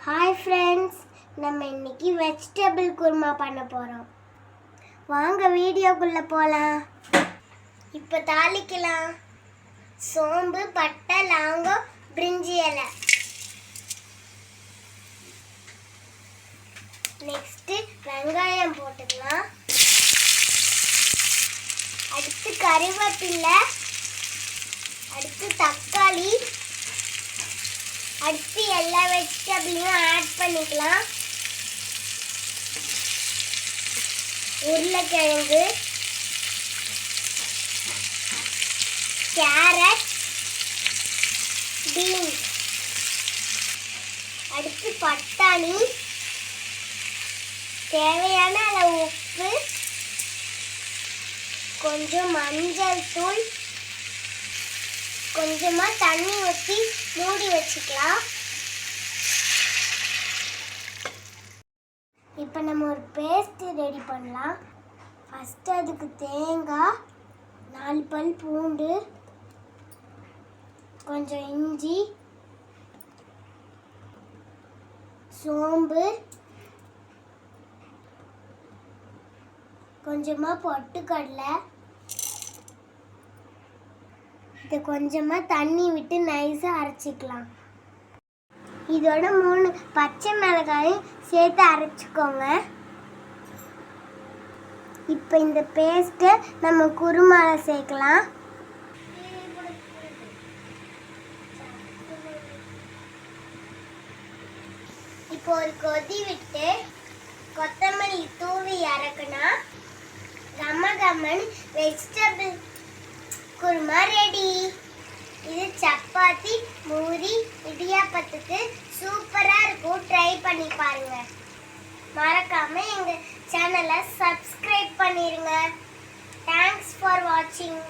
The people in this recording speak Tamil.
ஹாய் ஃப்ரெண்ட்ஸ், நம்ம இன்னைக்கு வெஜிடபிள் குருமா பண்ண போகிறோம். வாங்க வீடியோக்குள்ளே போகலாம். இப்போ தாளிக்கலாம். சோம்பு, பட்டை, லவங்கம், பிரிஞ்சி இலை. நெக்ஸ்ட்டு வெங்காயம் போட்டுக்கலாம். அடுத்து கருவேப்பிலை, அடுத்து தக்காளி, அடுத்து எல்லா வெஜிடபிளையும் ஆட் பண்ணிக்கலாம். உருளைக்கிழங்கு, கேரட், பீன்ஸ், அடுத்து பட்டாணி, தேவையான அளவு உப்பு, கொஞ்சம் மஞ்சள் தூள், கொஞ்சமாக தண்ணி ஊற்றி மூடி வச்சுக்கலாம். இப்போ நம்ம ஒரு பேஸ்ட் ரெடி பண்ணலாம். ஃபஸ்ட்டு அதுக்கு தேங்காய், 4 பல் பூண்டு, கொஞ்சம் இஞ்சி, சோம்பு, கொஞ்சமாக பொட்டுக்கடலை, இதை கொஞ்சமாக தண்ணி விட்டு நைஸாக அரைச்சிக்கலாம். இதோட 3 பச்சை மிளகாயும் சேர்த்து அரைச்சிக்கோங்க. இப்போ இந்த பேஸ்ட்டை நம்ம குருமால சேர்க்கலாம். இப்போ ஒரு கொதி விட்டு கொத்தமல்லி தூவி இறக்குனா கமகமன் வெஜிடபிள் குருமா ரெடி. இது சப்பாத்தி, பூரி, இடியாப்பத்துக்கு சூப்பராக இருக்கும். ட்ரை பண்ணி பாருங்க. மறக்காம எங்கள் சேனலை சப்ஸ்கிரைப் பண்ணிடுங்க. தேங்க்ஸ் ஃபார் வாட்சிங்.